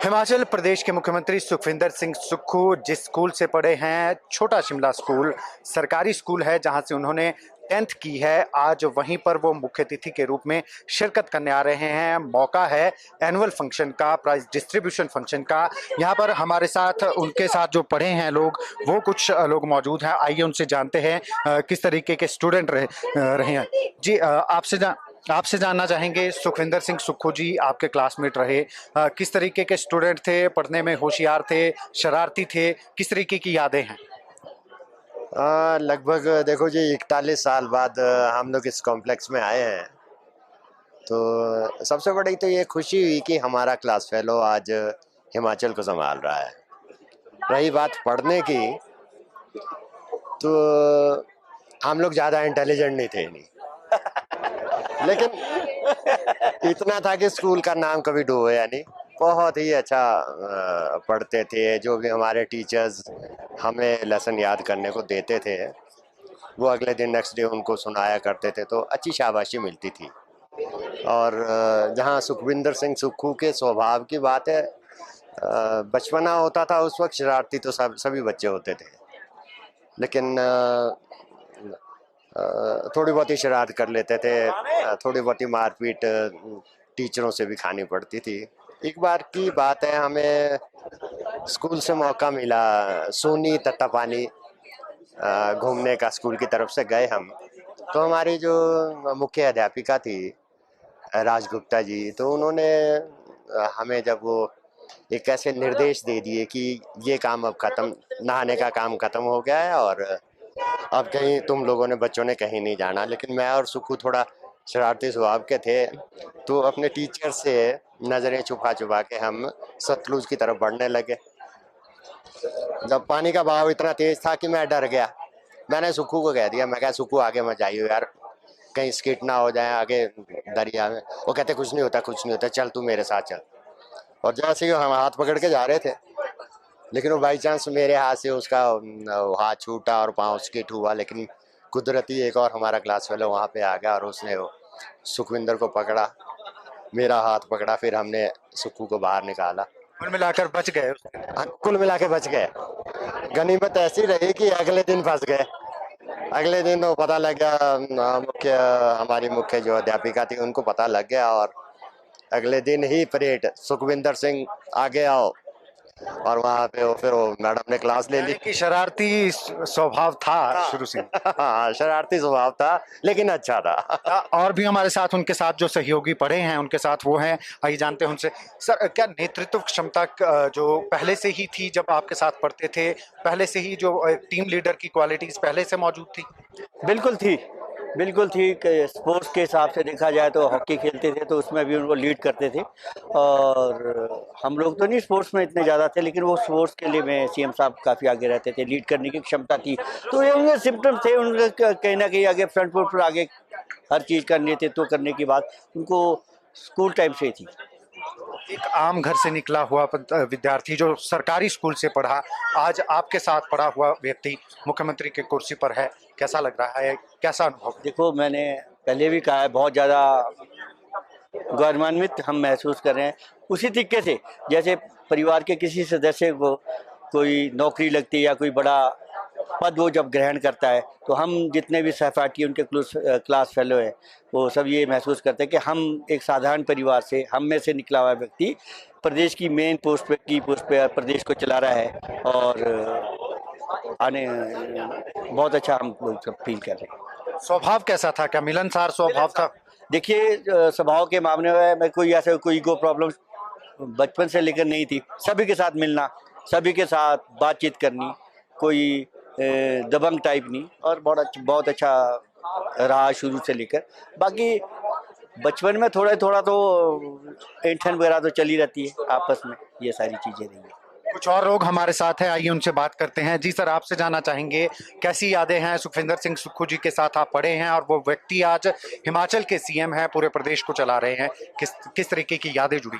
हिमाचल प्रदेश के मुख्यमंत्री सुखविंदर सिंह सुक्खू जिस स्कूल से पढ़े हैं, छोटा शिमला स्कूल सरकारी स्कूल है जहां से उन्होंने 10th की है। आज वहीं पर वो मुख्य अतिथि के रूप में शिरकत करने आ रहे हैं। मौका है एनुअल फंक्शन का, प्राइज डिस्ट्रीब्यूशन फंक्शन का। यहाँ पर हमारे साथ उनके साथ जो पढ़े हैं लोग, वो कुछ लोग मौजूद हैं। आइए उनसे जानते हैं किस तरीके के स्टूडेंट रहे हैं। जी, आपसे जानना चाहेंगे, सुखविंदर सिंह सुक्खू जी आपके क्लासमेट रहे, किस तरीके के स्टूडेंट थे, पढ़ने में होशियार थे, शरारती थे, किस तरीके की यादें हैं? लगभग देखो जी 41 साल बाद हम लोग इस कॉम्प्लेक्स में आए हैं। तो सबसे बड़ी तो ये खुशी हुई कि हमारा क्लास फेलो आज हिमाचल को संभाल रहा है। रही बात पढ़ने की, तो हम लोग ज़्यादा इंटेलिजेंट नहीं थे नहीं लेकिन इतना था कि स्कूल का नाम कभी डूबा नहीं। बहुत ही अच्छा पढ़ते थे। जो भी हमारे टीचर्स हमें लेसन याद करने को देते थे, वो अगले दिन नेक्स्ट डे उनको सुनाया करते थे, तो अच्छी शाबाशी मिलती थी। और जहाँ सुखविंदर सिंह सुक्खू के स्वभाव की बात है, बचपना होता था उस वक्त शरारती तो सभी बच्चे होते थे, लेकिन थोड़ी बहुत ही शरारत कर लेते थे। थोड़ी बहुत ही मारपीट टीचरों से भी खानी पड़ती थी। एक बार की बात है, हमें स्कूल से मौका मिला सोनी तत्तापानी घूमने का। स्कूल की तरफ से गए हम, तो हमारी जो मुख्य अध्यापिका थी राजगुप्ता जी, तो उन्होंने हमें जब वो एक ऐसे निर्देश दे दिए कि ये काम अब ख़त्म, नहाने का काम ख़त्म हो गया है और अब कहीं तुम लोगों ने, बच्चों ने कहीं नहीं जाना। लेकिन मैं और सुक्खू थोड़ा शरारती स्वभाव के थे, तो अपने टीचर से नज़रें छुपा छुपा के हम सतलुज की तरफ बढ़ने लगे। जब पानी का बहाव इतना तेज था कि मैं डर गया। मैंने सुक्खू को कह दिया, मैं कहा सुक्खू आगे मत जाइए यार, कहीं स्किट ना हो जाए आगे दरिया में। वो कहते कुछ नहीं होता, कुछ नहीं होता, चल तू मेरे साथ चल। और जैसे ही हम हाथ पकड़ के जा रहे थे, लेकिन वो बाई चांस मेरे हाथ से उसका हाथ छूटा और पाँव स्किट हुआ। लेकिन कुदरती एक और हमारा क्लास फेलो वहाँ पे आ गया और उसने वो सुखविंदर को पकड़ा, मेरा हाथ पकड़ा, फिर हमने सुक्खू को बाहर निकाला। कुल मिलाकर बच गए। कुल मिला के बच गए। गनीमत ऐसी रही कि अगले दिन फंस गए। अगले दिन तो पता लग गया, हमारी मुख्य जो अध्यापिका थी उनको पता लग गया, और अगले दिन ही परेड सुखविंदर सिंह आगे आओ, और वहाँ पे फिर वो मैडम ने क्लास ले ली। कि शरारती स्वभाव था शुरू से। हाँ, शरारती स्वभाव था लेकिन अच्छा था। और भी हमारे साथ उनके साथ जो सहयोगी पढ़े हैं उनके साथ वो हैं, आइए जानते हैं उनसे। सर, क्या नेतृत्व क्षमता जो पहले से ही थी जब आपके साथ पढ़ते थे, पहले से ही जो टीम लीडर की क्वालिटीज पहले से मौजूद थी? बिल्कुल थी, बिल्कुल थी। कि स्पोर्ट्स के हिसाब से देखा जाए तो हॉकी खेलते थे तो उसमें भी उनको लीड करते थे। और हम लोग तो नहीं स्पोर्ट्स में इतने ज़्यादा थे, लेकिन वो स्पोर्ट्स के लिए में सीएम साहब काफ़ी आगे रहते थे, लीड करने की क्षमता थी। तो ये उनके सिम्टम्स थे, उनके कहीं ना कहीं आगे फ्रंट फुट पर आगे हर चीज़ का नेतृत्व करने की बात उनको स्कूल टाइम से थी। एक आम घर से निकला हुआ विद्यार्थी जो सरकारी स्कूल से पढ़ा, आज आपके साथ पढ़ा हुआ व्यक्ति मुख्यमंत्री की कुर्सी पर है, कैसा लग रहा है, कैसा अनुभव? देखो, मैंने पहले भी कहा है, बहुत ज़्यादा गौरवान्वित हम महसूस कर रहे हैं। उसी तरीके से जैसे परिवार के किसी सदस्य को कोई नौकरी लगती है या कोई बड़ा पद वो जब ग्रहण करता है, तो हम जितने भी सहपाठी उनके क्लास फेलो हैं, वो सब ये महसूस करते हैं कि हम एक साधारण परिवार से, हम में से निकला हुआ व्यक्ति प्रदेश की मेन पोस्ट पे प्रदेश को चला रहा है। और आने बहुत अच्छा हम लोग सब फील कर रहे हैं। स्वभाव कैसा था, क्या मिलनसार स्वभाव था? देखिए, स्वभाव के मामले में मैं कोई ऐसे कोई ईगो प्रॉब्लम बचपन से लेकर नहीं थी। सभी के साथ मिलना, सभी के साथ बातचीत करनी, कोई दबंग टाइप नहीं, और बहुत अच्छा रहा शुरू से लेकर। बाकी बचपन में थोड़ा तो ऐंठन वगैरह तो चली रहती है आपस में, ये सारी चीज़ें रही है। कुछ और लोग हमारे साथ हैं, आइए उनसे बात करते हैं। जी सर, आपसे जानना चाहेंगे कैसी यादें हैं? सुखविंदर सिंह सुक्खू जी के साथ आप पढ़े हैं और वो व्यक्ति आज हिमाचल के सीएम हैं, पूरे प्रदेश को चला रहे हैं, किस तरीके की यादें जुड़ी?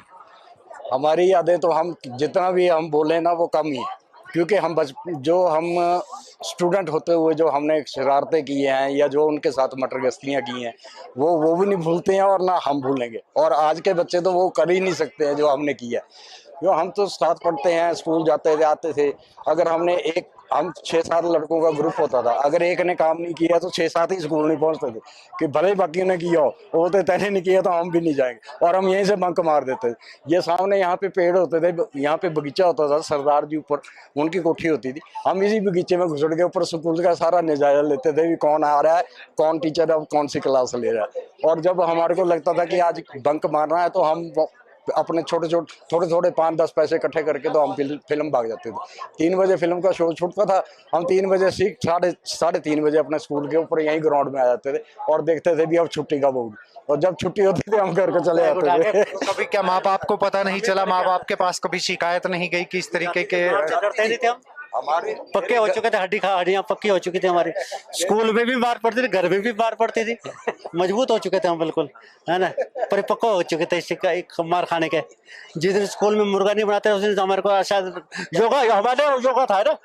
हमारी यादें तो हम जितना भी हम बोले ना वो कम ही है, क्योंकि हम जो हम स्टूडेंट होते हुए जो हमने शरारतें की हैं या जो उनके साथ मटरगश्तियाँ की हैं, वो भी नहीं भूलते हैं और ना हम भूलेंगे। और आज के बच्चे तो वो कर ही नहीं सकते हैं जो हमने किया है। जो हम तो साथ पढ़ते हैं, स्कूल जाते थे आते थे। अगर हम 6-7 लड़कों का ग्रुप होता था, अगर एक ने काम नहीं किया तो 6-7 ही स्कूल नहीं पहुंचते थे कि भले ही बाकी ने किया हो, वो बोलते तैने नहीं किया तो हम भी नहीं जाएंगे, और हम यहीं से बंक मार देते थे। ये सामने यहाँ पे पेड़ होते थे, यहाँ पे बगीचा होता था, सरदार जी ऊपर उनकी कोठी होती थी, हम इसी बगीचे में घुसड़ के ऊपर स्कूल का सारा नजारा लेते थे भी कौन आ रहा है, कौन टीचर अब कौन सी क्लास ले रहा है। और जब हमारे को लगता था कि आज बंक मारना है तो हम अपने थोड़े 5-10 पैसे इकट्ठे करके तो हम फिल्म भाग जाते थे। 3 बजे फिल्म का शो छूटता था, हम 3 बजे सीख साढ़े 3 बजे अपने स्कूल के ऊपर यहीं ग्राउंड में आ जाते थे और देखते थे भी अब छुट्टी कब होगी, और जब छुट्टी होती थी हम घर को चले जाते थे। तो कभी क्या माँ बाप को पता नहीं चला, माँ बाप के पास कभी शिकायत नहीं गई कि इस तरीके के? डरते नहीं थे हम, हमारे पक्के हो चुके थे, हड्डियां पक्की हो चुकी थी हमारी। स्कूल में भी मार पड़ती थी, घर में भी मार पड़ती थी, मजबूत हो चुके थे हम बिल्कुल, है ना, परिपक्व हो चुके थे इसका एक मार खाने के। जिस दिन स्कूल में मुर्गा नहीं बनाते उस दिन हमारे को शायद योगा, हमारे योगा था ना,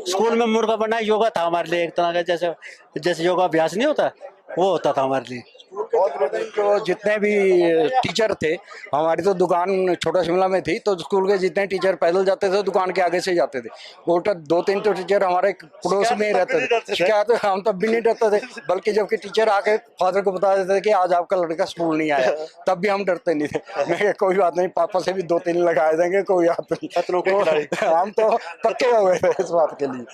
स्कूल में मुर्गा बनाए योगा था हमारे लिए, एक तरह का जैसे योगा अभ्यास नहीं होता वो होता था हमारे लिए। जो जितने भी टीचर थे, हमारी तो दुकान छोटा शिमला में थी, तो स्कूल के जितने टीचर पैदल जाते थे दुकान के आगे से जाते थे। उल्टा 2-3 तो टीचर हमारे पड़ोस में ही रहते थे, शिकायत हम तब भी नहीं डरते थे, बल्कि जबकि टीचर आके फादर को बता देते थे कि आज आपका लड़का स्कूल नहीं आया, तब भी हम डरते नहीं थे। मैं कहा, कोई बात नहीं, पापा से भी 2-3 लगाए देंगे, कोई बात नहीं। हम तो पक्के हो गए थे इस बात के लिए।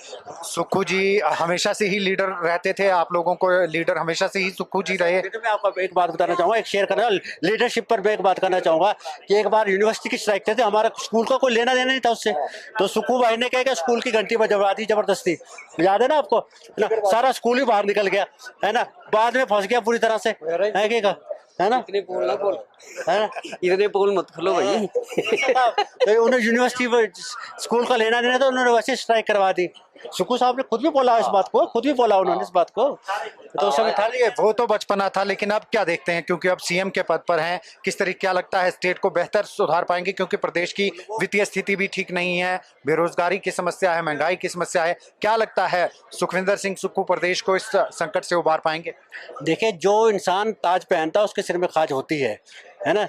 सुक्खू जी हमेशा से ही लीडर रहते थे, आप लोगों को लीडर हमेशा से ही सुक्खू जी रहे? मैं आपको एक बात बताना चाहूंगा, एक शेयर करना लीडरशिप पर मैं एक बात करना चाहूंगा कि एक बार यूनिवर्सिटी की स्ट्राइक थे, हमारा स्कूल का कोई लेना देना नहीं था उससे, तो सुक्खू भाई ने कहा स्कूल की घंटी बजवा दी जबरदस्ती, याद है ना आपको, है ना, सारा स्कूल ही बाहर निकल गया, है ना, बाद में फंस गया पूरी तरह से, है ना, इतने बोल ना बोल, है ना, इतने बोल मत खोलो भाई। तो उन्हें यूनिवर्सिटी स्कूल का लेना देना था, उन्होंने वैसे स्ट्राइक करवा दी। सुक्खू साहब ने खुद भी बोला इस बात को, खुद भी बोला उन्होंने इस बात को, तो उस समय था। ये वो तो बचपना था, लेकिन अब क्या देखते हैं, क्योंकि अब सीएम के पद पर हैं, किस तरीके क्या लगता है स्टेट को बेहतर सुधार पाएंगे? क्योंकि प्रदेश की वित्तीय स्थिति भी ठीक नहीं है, बेरोजगारी की समस्या है, महंगाई की समस्या है, क्या लगता है सुखविंदर सिंह सुक्खू प्रदेश को इस संकट से उबार पाएंगे? देखिए, जो इंसान ताज पहनता है उसके सिर में खाज होती है ना,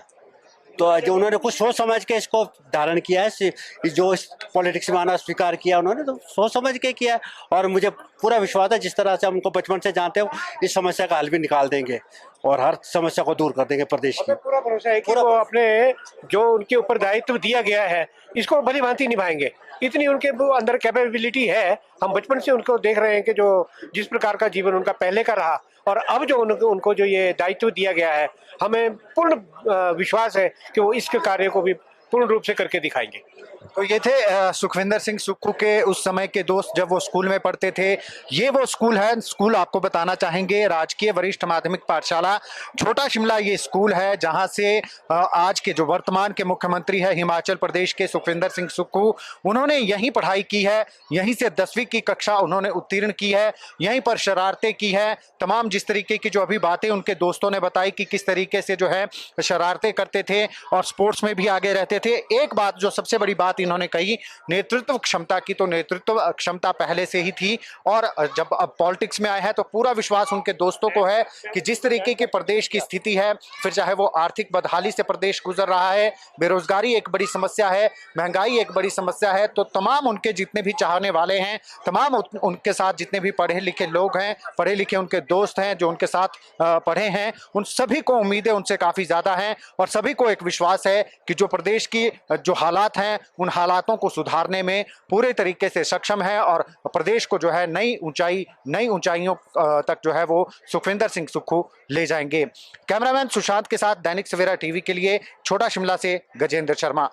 तो जो उन्होंने कुछ सोच समझ के इसको धारण किया है, जो इस पॉलिटिक्स में आना स्वीकार किया उन्होंने, तो सोच समझ के किया है, और मुझे पूरा विश्वास है जिस तरह से हम उनको बचपन से जानते हो, इस समस्या का हल भी निकाल देंगे और हर समस्या को दूर कर देंगे प्रदेश की। पूरा भरोसा है कि वो अपने जो उनके ऊपर दायित्व दिया गया है इसको भली भांति निभाएंगे, इतनी उनके अंदर कैपेबिलिटी है। हम बचपन से उनको देख रहे हैं कि जो जिस प्रकार का जीवन उनका पहले का रहा और अब जो उनको जो ये दायित्व दिया गया है, हमें पूर्ण विश्वास है कि वो इस कार्य को भी पूर्ण रूप से करके दिखाएंगे। तो ये थे सुखविंदर सिंह सुक्खू के उस समय के दोस्त जब वो स्कूल में पढ़ते थे। ये वो स्कूल है, स्कूल आपको बताना चाहेंगे, राजकीय वरिष्ठ माध्यमिक पाठशाला छोटा शिमला ये स्कूल है, जहां से आज के जो वर्तमान के मुख्यमंत्री है हिमाचल प्रदेश के सुखविंदर सिंह सुक्खू, उन्होंने यहीं पढ़ाई की है, यहीं से 10वीं की कक्षा उन्होंने उत्तीर्ण की है, यहीं पर शरारतें की है। तमाम जिस तरीके की जो अभी बातें उनके दोस्तों ने बताई कि किस तरीके से जो है शरारतें करते थे और स्पोर्ट्स में भी आगे रहते थे। एक बात जो सबसे बड़ी बात इन्होंने कही नेतृत्व क्षमता की, तो नेतृत्व क्षमता पहले से ही थी और जब अब पॉलिटिक्स में आए हैं तो पूरा विश्वास उनके दोस्तों को है कि जिस तरीके की प्रदेश की स्थिति है, फिर चाहे वो आर्थिक बदहाली से प्रदेश गुजर रहा है, बेरोजगारी एक बड़ी समस्या है, महंगाई एक बड़ी समस्या है, तो तमाम उनके जितने भी चाहने वाले हैं, तमाम उनके साथ जितने भी पढ़े लिखे लोग हैं, पढ़े लिखे उनके दोस्त हैं जो उनके साथ पढ़े हैं, उन सभी को उम्मीदें उनसे काफी ज्यादा हैं और सभी को एक विश्वास है कि जो प्रदेश की जो हालात हैं उन हालातों को सुधारने में पूरे तरीके से सक्षम है और प्रदेश को जो है नई ऊंचाइयों तक जो है वो सुखविंदर सिंह सुक्खू ले जाएंगे। कैमरामैन सुशांत के साथ दैनिक सवेरा टीवी के लिए छोटा शिमला से गजेंद्र शर्मा।